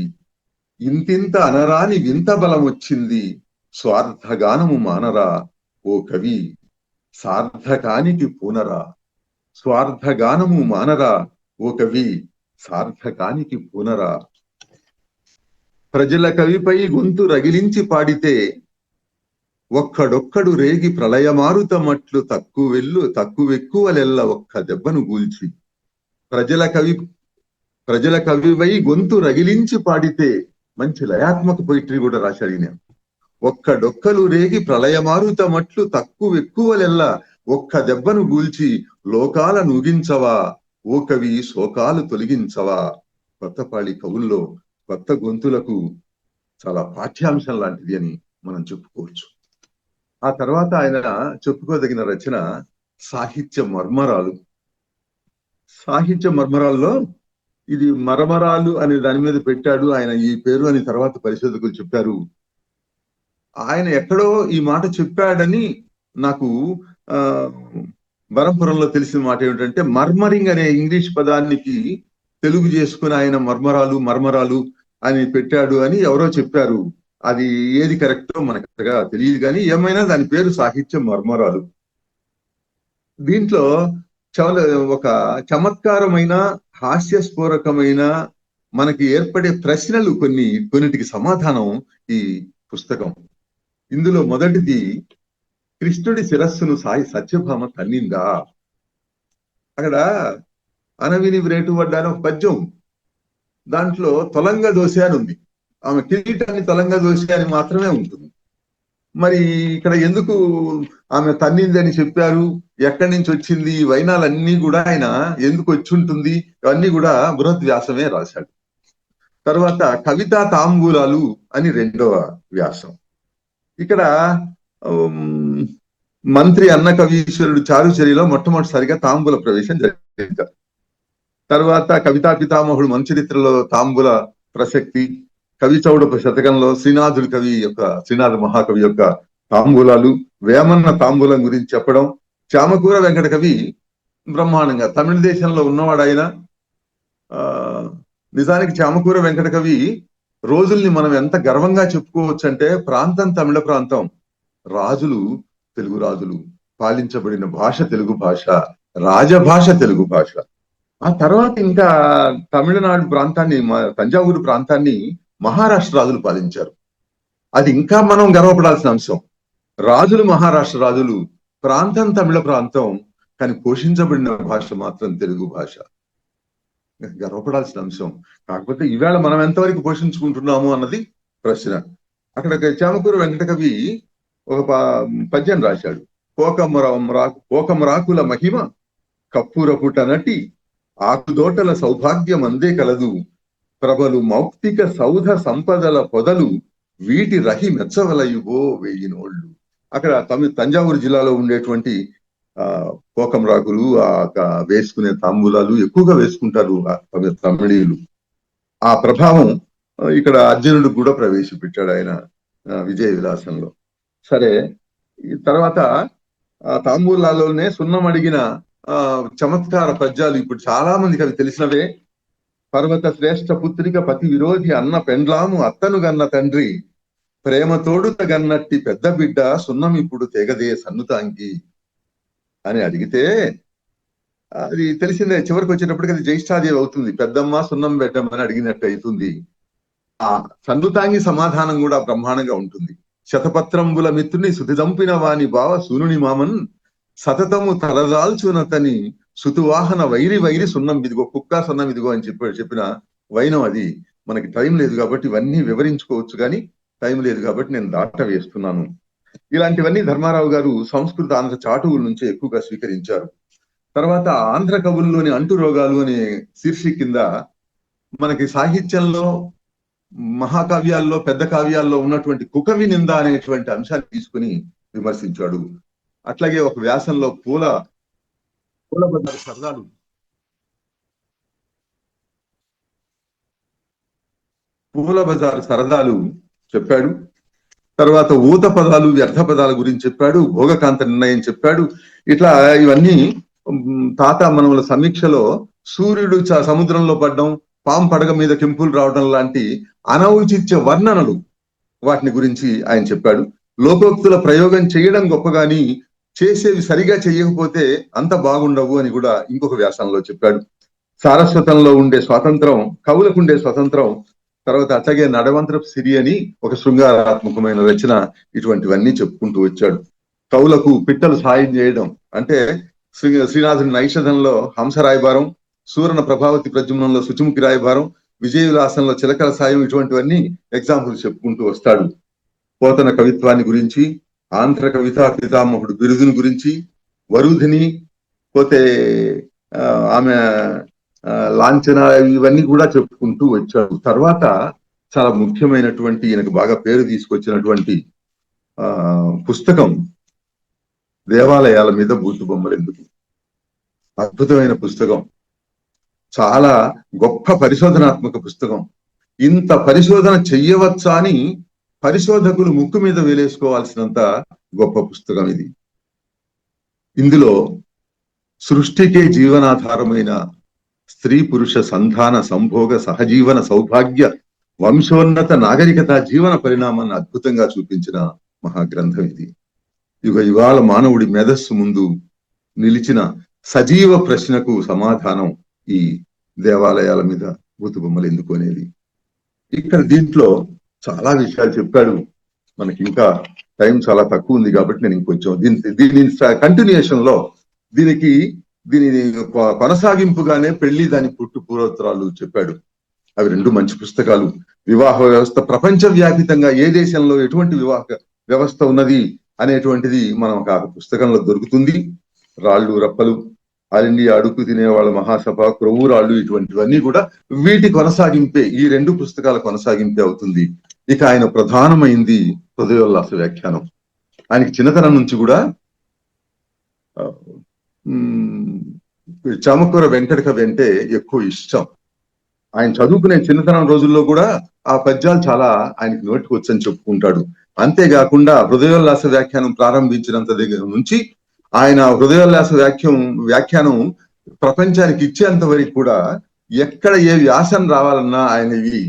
ఇంతింత అనరాని వింత బలం వచ్చింది, స్వార్థగానము మానరా ఓ కవి సార్థకానికి పూనరా, స్వార్థగానము మానరా ఓ కవి సార్థకానికి పూనరా. ప్రజల కవిపై గొంతు రగిలించి పాడితే ఒక్కడొక్కడు రేగి ప్రళయమారుతమట్లు తక్కువెక్కువలెల్ల ఒక్క దెబ్బను గూల్చి. ప్రజల కవిపై గొంతు రగిలించి పాడితే, మంచి లయాత్మక పొయిట్రీ కూడా రాశాడు ఈయన. ఒక్కడొక్కలు రేగి ప్రళయమారుతమట్లు తక్కువెక్కువలెల్ల ఒక్క దెబ్బను గూల్చి, లోకాల నూగించవా ఓ కవి శోకాలు తొలగించవా. కొత్తపాళి కవుల్లో కొత్త గొంతులకు చాలా పాఠ్యాంశం లాంటిది అని మనం చెప్పుకోవచ్చు. ఆ తర్వాత ఆయన చెప్పుకోదగిన రచన సాహిత్య మర్మరాలు. సాహిత్య మర్మరాల్లో ఇది మరమరాలు అనే దాని మీద పెట్టాడు ఆయన ఈ పేరు అని తర్వాత పరిశోధకులు చెప్పారు. ఆయన ఎక్కడో ఈ మాట చెప్పాడని నాకు బరంపురంలో తెలిసిన మాట ఏమిటంటే, మర్మరింగ్ అనే ఇంగ్లీష్ పదానికి తెలుగు చేసుకుని ఆయన మర్మరాలు అని పెట్టాడు అని ఎవరో చెప్పారు. అది ఏది కరెక్టో మనకు తెలియదు, కానీ ఏమైనా దాని పేరు సాహిత్య మర్మరాలు. దీంట్లో చాలా ఒక చమత్కారమైన హాస్యస్ఫోరకమైన మనకి ఏర్పడే ప్రశ్నలు కొన్నిటికి సమాధానం ఈ పుస్తకం. ఇందులో మొదటిది, కృష్ణుడి శిరస్సును సత్యభామ తన్నిందా. అక్కడ అనవిని రేటు పడ్డాను ఒక పద్యం, దాంట్లో తొలంగ దోశ అని ఉంది, ఆమె కిరీటాన్ని తొలంగ దోశ అని మాత్రమే ఉంటుంది. మరి ఇక్కడ ఎందుకు ఆమె తన్నింది అని చెప్పారు, ఎక్కడి నుంచి వచ్చింది, ఈ వైనాలన్నీ కూడా ఆయన ఎందుకు వచ్చి ఉంటుంది, ఇవన్నీ కూడా బృహద్వ్యాసమే రాశాడు. తర్వాత కవితా తాంబూలాలు అని రెండవ వ్యాసం. ఇక్కడ మంత్రి అన్న కవీశ్వరుడు చారుచర్యలో మొట్టమొదటిసారిగా తాంబూల ప్రవేశం జరిగింది. తర్వాత కవితా పితామహుడు మంచరిత్రలో తాంబూల ప్రసక్తి, కవి చౌడప శతకంలో శ్రీనాథ మహాకవి యొక్క తాంబూలాలు, వేమన్న తాంబూలం గురించి చెప్పడం, చామకూర వెంకట కవి బ్రహ్మాండంగా తమిళ దేశంలో ఉన్నవాడు ఆయన. నిజానికి చామకూర వెంకట కవి రోజుల్ని మనం ఎంత గర్వంగా చెప్పుకోవచ్చు అంటే, ప్రాంతం తమిళ ప్రాంతం, రాజులు తెలుగు రాజులు, పాలించబడిన భాష తెలుగు భాష, రాజభాష తెలుగు భాష. ఆ తర్వాత ఇంకా తమిళనాడు ప్రాంతాన్ని, తంజావూరు ప్రాంతాన్ని మహారాష్ట్ర రాజులు పాలించారు. అది ఇంకా మనం గర్వపడాల్సిన అంశం. రాజులు మహారాష్ట్ర రాజులు, ప్రాంతం తమిళ ప్రాంతం, కానీ పోషించబడిన భాష మాత్రం తెలుగు భాష. గర్వపడాల్సిన అంశం. కాకపోతే ఈవేళ మనం ఎంతవరకు పోషించుకుంటున్నాము అన్నది ప్రశ్న. అక్కడ చామకూర వెంకట కవి ఒక పద్యం రాశాడు, కోకమరాకుల మహిమ కప్పురపుట నటి ఆకుదోటల సౌభాగ్యం అందే కలదు, ప్రభలు మౌక్తిక సౌధ సంపదల పొదలు వీటి రహి మెచ్చవలయువో వేయినోళ్ళు. అక్కడ తంజావూరు జిల్లాలో ఉండేటువంటి కోకమరాకులు, వేసుకునే తాంబూలాలు ఎక్కువగా వేసుకుంటారు తమిళీయులు. ఆ ప్రభావం ఇక్కడ అర్జునుడు కూడా ప్రవేశపెట్టాడు ఆయన విజయ విలాసంలో. సరే, తర్వాత ఆ తాంబూలాలోనే సున్నం అడిగిన చమత్కార పద్యాలు ఇప్పుడు చాలా మందికి అవి తెలిసినవే. పర్వత శ్రేష్ఠ పుత్రిక పతి విరోధి అన్న పెండ్లాము అత్తను గన్న తండ్రి ప్రేమ తోడుత గన్నట్టి పెద్ద బిడ్డ సున్నం ఇప్పుడు తెగదే సన్నుతాంగి అని అడిగితే అది తెలిసిందే. చివరికి వచ్చేటప్పటికి అది జ్యేష్ఠాదేవి అవుతుంది. పెద్దమ్మ సున్నం పెట్టమని అడిగినట్టు అవుతుంది. ఆ సన్నుతాంగి సమాధానం కూడా బ్రహ్మాండంగా ఉంటుంది. శతపత్రంబుల మిత్రుని శృతిదంపిన వాని బావ సూనుని మామన్ సతతము తలదాల్చునతని సుతువాహన వైరి వైరి సున్నం ఇదిగో, కుక్క సున్నం ఇదిగో అని చెప్పిన వైనం అది. మనకి టైం లేదు కాబట్టి ఇవన్నీ వివరించుకోవచ్చు, కానీ టైం లేదు కాబట్టి నేను దాట వేస్తున్నాను. ఇలాంటివన్నీ ధర్మారావు గారు సంస్కృత ఆంధ్ర చాటువుల నుంచి ఎక్కువగా స్వీకరించారు. తర్వాత ఆంధ్ర కవుల్లోని అంటు రోగాలు అనే శీర్షిక కింద మనకి సాహిత్యంలో మహాకావ్యాల్లో పెద్ద కావ్యాల్లో ఉన్నటువంటి కుకవి నింద అనేటువంటి అంశాన్ని తీసుకుని విమర్శించాడు. అట్లాగే ఒక వ్యాసంలో పూల బజారు సరదాలు చెప్పాడు. తర్వాత ఊత పదాలు వ్యర్థ పదాల గురించి చెప్పాడు. భోగకాంత నిర్ణయం చెప్పాడు. ఇట్లా ఇవన్నీ తాత మనముల సమీక్షలో సూర్యుడు సముద్రంలో పడ్డం, పాము పడగ మీద కెంపులు రావడం లాంటి అనౌచిత్య వర్ణనలు వాటిని గురించి ఆయన చెప్పాడు. లోకోక్తుల ప్రయోగం చేయడం గొప్పగాని చేసేవి సరిగా చేయకపోతే అంత బాగుండవు అని కూడా ఇంకొక వ్యాసంలో చెప్పాడు. సారస్వతంలో ఉండే స్వాతంత్రం, కవులకు ఉండే స్వతంత్రం, తర్వాత అట్లాగే నడవంతరపు సిరి అని ఒక శృంగారాత్మకమైన రచన, ఇటువంటివన్నీ చెప్పుకుంటూ వచ్చాడు. కవులకు పిట్టలు సాయం చేయడం అంటే శ్రీనాథుని నైషధంలో హంస రాయబారం, సూరణ ప్రభావతి ప్రద్యుమ్నంలో శుచిముఖి రాయబారం, విజయ విలాసంలో చిలకల సాయం, ఇటువంటివన్నీ ఎగ్జాంపుల్స్ చెప్పుకుంటూ వస్తాడు. పోతన కవిత్వాన్ని గురించి, ఆంధ్ర కవితా పితామహుడు బిరుదుని గురించి, వరుధిని పోతే ఆమె లాంఛన, ఇవన్నీ కూడా చెప్పుకుంటూ వచ్చాడు. తర్వాత చాలా ముఖ్యమైనటువంటి ఈయనకు బాగా పేరు తీసుకొచ్చినటువంటి పుస్తకం దేవాలయాల మీద బూతు బొమ్మలు ఎందుకు. అద్భుతమైన పుస్తకం, చాలా గొప్ప పరిశోధనాత్మక పుస్తకం. ఇంత పరిశోధన చెయ్యవచ్చా అని పరిశోధకులు ముక్కు మీద వేలేసుకోవాల్సినంత గొప్ప పుస్తకం ఇది. ఇందులో సృష్టికే జీవనాధారమైన స్త్రీ పురుష సంధాన సంభోగ సహజీవన సౌభాగ్య వంశోన్నత నాగరికత జీవన పరిణామాన్ని అద్భుతంగా చూపించిన మహాగ్రంథం ఇది. యుగాల మానవుడి మేధస్సు ముందు నిలిచిన సజీవ ప్రశ్నకు సమాధానం ఈ దేవాలయాల మీద బూతు బొమ్మలు ఎందుకు అనేది. ఇక్కడ దీంట్లో చాలా విషయాలు చెప్పాడు. మనకి ఇంకా టైం చాలా తక్కువ ఉంది కాబట్టి నేను ఇంకొంచెం దీని కంటిన్యూషన్ లో దీని కొనసాగింపుగానే పెళ్లి దాని పుట్టు పూర్వోత్తరాలు చెప్పాడు. అవి రెండు మంచి పుస్తకాలు. వివాహ వ్యవస్థ ప్రపంచ వ్యాపితంగా ఏ దేశంలో ఎటువంటి వివాహ వ్యవస్థ ఉన్నది అనేటువంటిది మనం ఆ పుస్తకంలో దొరుకుతుంది. రాళ్ళు రప్పలు, ఆల్ ఇండియా అడుగు తినేవాళ్ళ మహాసభ, క్రొవ్వురాళ్ళు, ఇటువంటివన్నీ కూడా వీటి కొనసాగింపే, ఈ రెండు పుస్తకాల కొనసాగింపే అవుతుంది. ఇక ఆయన ప్రధానమైంది హృదయోల్లాస వ్యాఖ్యానం. ఆయనకి చిన్నతనం నుంచి కూడా చామకూర వెంకట కవి అంటే ఎక్కువ ఇష్టం. ఆయన చదువుకునే చిన్నతనం రోజుల్లో కూడా ఆ పద్యాలు చాలా ఆయనకి నోటికి వచ్చని చెప్పుకుంటాడు. అంతేకాకుండా హృదయోల్లాస వ్యాఖ్యానం ప్రారంభించినంత దగ్గర నుంచి ఆయన హృదయోల్లాస వ్యాఖ్యానం ప్రపంచానికి ఇచ్చేంత వరకు కూడా ఎక్కడ ఏ వ్యాసం రావాలన్నా ఆయనవి,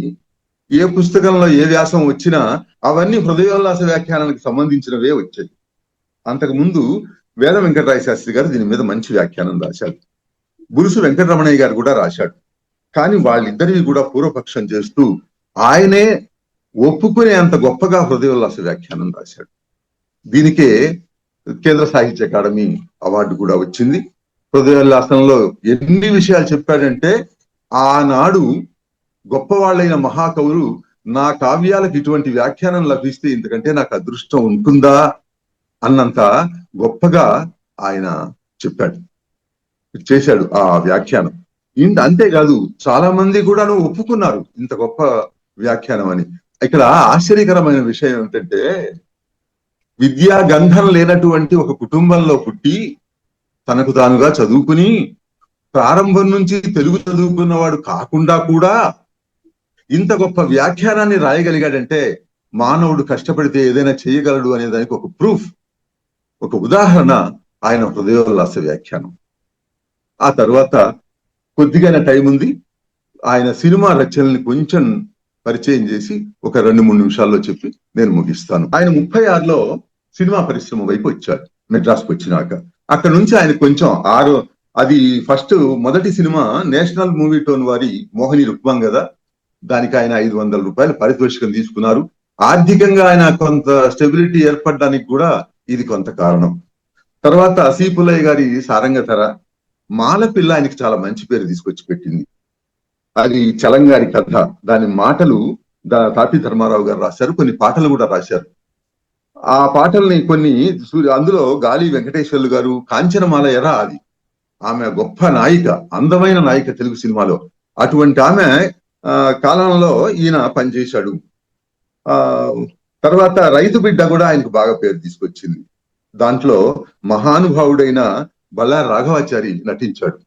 ఏ పుస్తకంలో ఏ వ్యాసం వచ్చినా అవన్నీ హృదయోల్లాస వ్యాఖ్యానానికి సంబంధించినవే వచ్చాయి. అంతకుముందు వేద వెంకటరాయ శాస్త్రి గారు దీని మీద మంచి వ్యాఖ్యానం రాశారు. బులుసు వెంకటరమణయ్య గారు కూడా రాశాడు. కానీ వాళ్ళిద్దరివి కూడా పూర్వపక్షం చేస్తూ ఆయనే ఒప్పుకునే అంత గొప్పగా హృదయోల్లాస వ్యాఖ్యానం రాశాడు. దీనికే కేంద్ర సాహిత్య అకాడమీ అవార్డు కూడా వచ్చింది. హృదయోల్లాసంలో ఎన్ని విషయాలు చెప్పాడంటే, ఆనాడు గొప్పవాళ్ళైన మహాకవులు నా కావ్యాలకు ఇటువంటి వ్యాఖ్యానం లభిస్తే ఇంతకంటే నాకు అదృష్టం ఉంటుందా అన్నంత గొప్పగా ఆయన చేశాడు ఆ వ్యాఖ్యానం. అంతేకాదు చాలా మంది కూడా ఒప్పుకున్నారు ఇంత గొప్ప వ్యాఖ్యానం అని. ఇక్కడ ఆశ్చర్యకరమైన విషయం ఏమిటంటే, విద్యా గంధం లేనటువంటి ఒక కుటుంబంలో పుట్టి తనకు తానుగా చదువుకుని ప్రారంభం నుంచి తెలుగు చదువుకున్నవాడు కాకుండా కూడా ఇంత గొప్ప వ్యాఖ్యానాన్ని రాయగలిగాడంటే మానవుడు కష్టపడితే ఏదైనా చేయగలడు అనే దానికి ఒక ప్రూఫ్. ఒక ఉదాహరణ ఆయన హృదయోల్లాస వ్యాఖ్యానం. ఆ తర్వాత కొద్దిగా టైం ఉంది, ఆయన సినిమా రచనల్ని కొంచెం పరిచయం చేసి ఒక 2-3 నిమిషాల్లో చెప్పి నేను ముగిస్తాను. ఆయన 36లో సినిమా పరిశ్రమ వైపు వచ్చాడు మెడ్రాస్కి వచ్చినాక. అక్కడ నుంచి ఆయన కొంచెం అది ఫస్ట్ మొదటి సినిమా నేషనల్ మూవీ టోన్ వారి మోహిని రుక్మంగద. దానికి ఆయన 500 రూపాయలు పారితోషికం తీసుకున్నారు. ఆర్థికంగా ఆయన కొంత స్టెబిలిటీ ఏర్పడడానికి కూడా ఇది కొంత కారణం. తర్వాత సీపులయ్య గారి సారంగధర, మాలపిల్ల ఆయనకి చాలా మంచి పేరు తీసుకొచ్చి పెట్టింది. అది చలంగారి కథ. దాని మాటలు తాపీ ధర్మారావు గారు రాశారు, కొన్ని పాటలు కూడా రాశారు. ఆ పాటల్ని కొన్ని అందులో గాలి వెంకటేశ్వర్లు గారు, కాంచనమాల ఎరా అది. ఆమె గొప్ప నాయిక, అందమైన నాయిక తెలుగు సినిమాలో. అటువంటి ఆమె కాలంలో ఈయన పనిచేశాడు. తర్వాత రైతు బిడ్డ కూడా ఆయనకు బాగా పేరు తీసుకొచ్చింది. దాంట్లో మహానుభావుడైన బళ్ళారి రాఘవాచారి నటించాడు.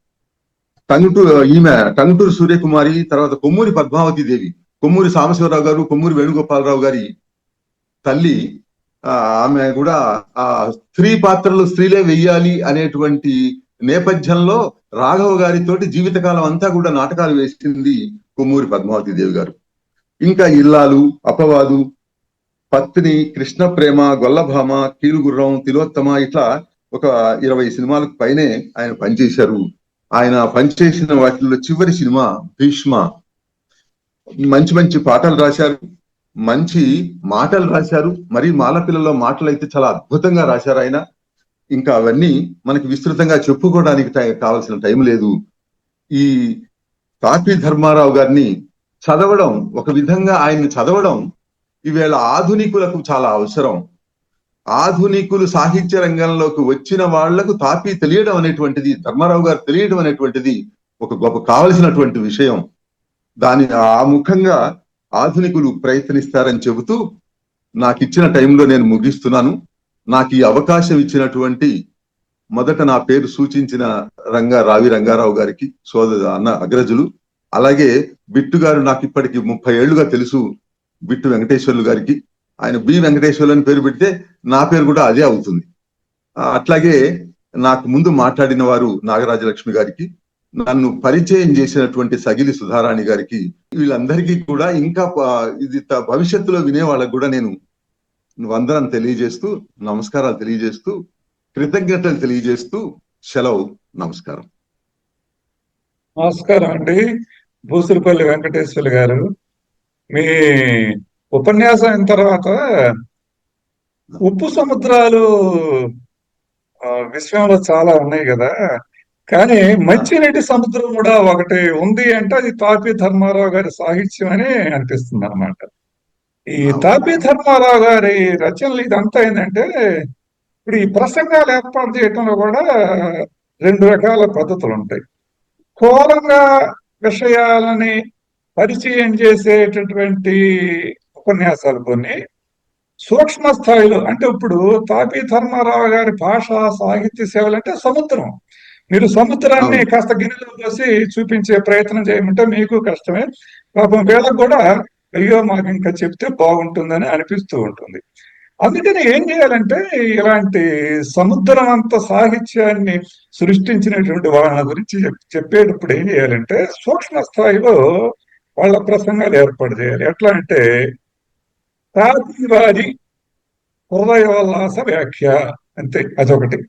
టంగుటూరు సూర్యకుమారి, తర్వాత కొమ్మూరి పద్మావతి దేవి, కొమ్మూరి సాంబశివరావు గారు, కొమ్మూరి వేణుగోపాలరావు గారి తల్లి. ఆమె కూడా ఆ స్త్రీ పాత్రలు స్త్రీలే వెయ్యాలి అనేటువంటి నేపథ్యంలో రాఘవ గారితోటి జీవితకాలం అంతా కూడా నాటకాలు వేసింది కొమ్మూరి పద్మావతి దేవి గారు. ఇంకా ఇల్లాలు, అపవాదు, పత్ని, కృష్ణ ప్రేమ, గొల్లభామ, కీలుగుర్రం, తిలోత్తమ, ఇట్లా ఒక 20 సినిమాలకు పైనే ఆయన పనిచేశారు. ఆయన పనిచేసిన వాటిల్లో చివరి సినిమా భీష్మ. మంచి మంచి పాటలు రాశారు, మంచి మాటలు రాశారు. మరి మాలపిల్లలో మాటలు అయితే చాలా అద్భుతంగా రాశారు ఆయన. ఇంకా అవన్నీ మనకి విస్తృతంగా చెప్పుకోవడానికి కావాల్సిన టైం లేదు. ఈ తాపీ ధర్మారావు గారిని చదవడం, ఒక విధంగా ఆయన్ని చదవడం ఈవేళ ఆధునికులకు చాలా అవసరం. ఆధునికులు సాహిత్య రంగంలోకి వచ్చిన వాళ్లకు తాపీ తెలియడం అనేటువంటిది, ధర్మారావు గారు తెలియడం అనేటువంటిది ఒక గొప్ప కావలసినటువంటి విషయం. దాని ఆ ముఖంగా ఆధునికులు ప్రయత్నిస్తారని చెబుతూ నాకు ఇచ్చిన టైంలో నేను ముగిస్తున్నాను. నాకు ఈ అవకాశం ఇచ్చినటువంటి మొదట నా పేరు సూచించిన రావి రంగారావు గారికి, అన్న అగ్రజులు, అలాగే బిట్టు గారు నాకు ఇప్పటికి 30 ఏళ్లుగా తెలుసు, బిట్టు వెంకటేశ్వర్లు గారికి. ఆయన బి వెంకటేశ్వర్లు అని పేరు పెడితే నా పేరు కూడా అదే అవుతుంది. అట్లాగే నాకు ముందు మాట్లాడిన వారు నాగరాజలక్ష్మి గారికి, నన్ను పరిచయం చేసినటువంటి సగిలి సుధారాణి గారికి, వీళ్ళందరికీ కూడా ఇంకా ఇది భవిష్యత్తులో వినే వాళ్ళకు కూడా నేను వందనం తెలియజేస్తూ, నమస్కారాలు తెలియజేస్తూ, కృతజ్ఞతలు తెలియజేస్తూ సెలవు. నమస్కారం. నమస్కారం అండి బూసురుపల్లి వెంకటేశ్వర్లు గారు. మీ ఉపన్యాసం అయిన తర్వాత ఉప్పు సముద్రాలు విశ్వంలో చాలా ఉన్నాయి కదా, కానీ మంచినీటి సముద్రం కూడా ఒకటి ఉంది అంటే అది తాపీ ధర్మారావు గారి సాహిత్యం అని అనిపిస్తుంది అన్నమాట. ఈ తాపీ ధర్మారావు గారి రచనలు ఇదంతా ఏంటంటే, ఇప్పుడు ఈ ప్రసంగాలు ఏర్పాటు చేయటంలో కూడా 2 రకాల పద్ధతులు ఉంటాయి. స్థూలంగా విషయాలని పరిచయం చేసేటటువంటి ఉపన్యాసాలు కొన్ని, సూక్ష్మ స్థాయిలో అంటే ఇప్పుడు తాపీ ధర్మారావు గారి భాషా సాహిత్య సేవలు అంటే సముద్రం. మీరు సముద్రాన్ని కాస్త గిన్నెలో పోసి చూపించే ప్రయత్నం చేయమంటే మీకు కష్టమే. పాపం వీళ్ళకు కూడా అయ్యో మాకు ఇంకా చెప్తే బాగుంటుందని అనిపిస్తూ ఉంటుంది. అందుకని ఏం చేయాలంటే, ఇలాంటి సముద్రం అంత సాహిత్యాన్ని సృష్టించినటువంటి వాళ్ళ గురించి చెప్పేటప్పుడు ఏం చేయాలంటే, సూక్ష్మ స్థాయిలో వాళ్ళ ప్రసంగాలు ఏర్పాటు చేయాలి. ఎట్లా అంటే, తాపీ వారి హృదయోల్లాస వ్యాఖ్య అంతే, అదొకటి.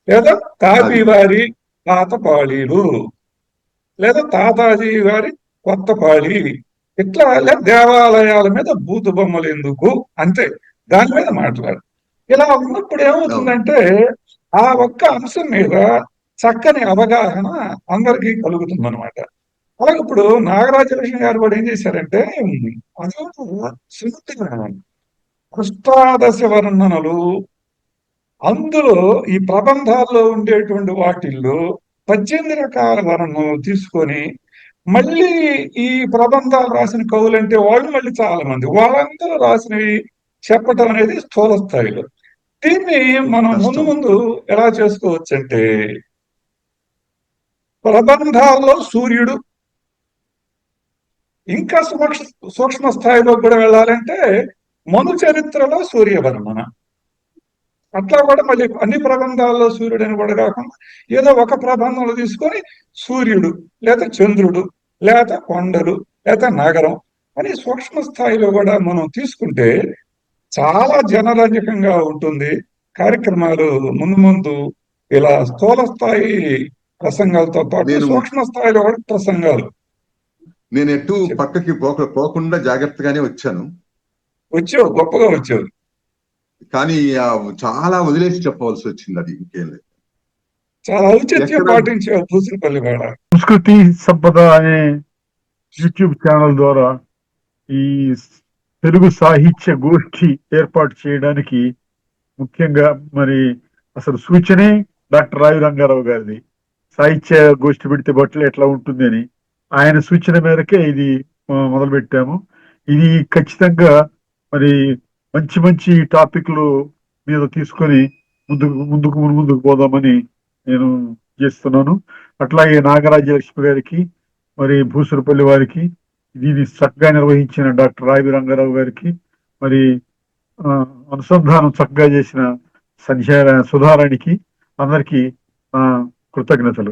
లేదా తాపీ వారి పాత పాళీలు, లేదా తాతాజీ వారి కొత్త పాళీ, ఇట్లా దేవాలయాల మీద బూతు బొమ్మలు ఎందుకు, అంతే, దాని మీద మాట్లాడు. ఇలా ఉన్నప్పుడు ఏమవుతుందంటే ఆ ఒక్క అంశం మీద చక్కని అవగాహన అందరికీ కలుగుతుంది అనమాట. అలాగే ఇప్పుడు నాగరాజలక్ష్మి గారు కూడా ఏం చేశారంటే, అష్టాదశ వర్ణనలు, అందులో ఈ ప్రబంధాల్లో ఉండేటువంటి వాటిల్లో 18 రకాల వర్ణనలు తీసుకొని మళ్ళీ ఈ ప్రబంధాలు రాసిన కవులంటే వాళ్ళు మళ్ళీ చాలా మంది, వాళ్ళందరూ రాసినవి చెప్పటం అనేది స్థూల స్థాయిలో. దీన్ని మనం ముందు ముందు ఎలా చేసుకోవచ్చు అంటే, ప్రబంధాల్లో సూర్యుడు, ఇంకా సూక్ష్మ స్థాయిలో కూడా వెళ్ళాలంటే మను చరిత్రలో సూర్యవర్ణన, అట్లా కూడా మళ్ళీ అన్ని ప్రబంధాల్లో సూర్యుడు అని కూడా కాకుండా ఏదో ఒక ప్రబంధంలో తీసుకొని సూర్యుడు లేదా చంద్రుడు లేదా కొండలు లేదా నగరం అని సూక్ష్మ స్థాయిలో కూడా మనం తీసుకుంటే చాలా జనరంజకంగా ఉంటుంది. కార్యక్రమాలు ముందు ముందు ఇలా స్థూల స్థాయి ప్రసంగాలతో పాటు నేను సూక్ష్మ స్థాయిలో కూడా ప్రసంగాలు నేను ఎటు పక్కకి పోకుండా జాగ్రత్తగానే వచ్చాను. వచ్చావు, గొప్పగా వచ్చావు. కానీ చాలా వదిలేసి చెప్పవలసి వచ్చింది. అది ఇంకేం లేదు. చాలా ఔచిత్యం పాటించావు పూసినపల్లి వేళ. సంస్కృతి సంపద అనే యూట్యూబ్ ఛానల్ ద్వారా ఈ తెలుగు సాహిత్య గోష్ఠి ఏర్పాటు చేయడానికి ముఖ్యంగా మరి అసలు సూచనే డాక్టర్ రావి రంగారావు గారిది. సాహిత్య గోష్ఠి పెడితే బట్టలు ఎట్లా ఉంటుంది అని ఆయన సూచన మేరకే ఇది మొదలు పెట్టాము. ఇది ఖచ్చితంగా మరి మంచి మంచి టాపిక్లు మీద తీసుకొని ముందుకు పోదామని నేను చేస్తున్నాను. అట్లాగే నాగరాజ్యలక్ష్మి గారికి, మరి భూసురపల్లి వారికి, దీన్ని చక్కగా నిర్వహించిన డాక్టర్ రావి రంగారావు గారికి, మరి అనుసంధానం చక్కగా చేసిన సుధారానికి అందరికీ కృతజ్ఞతలు.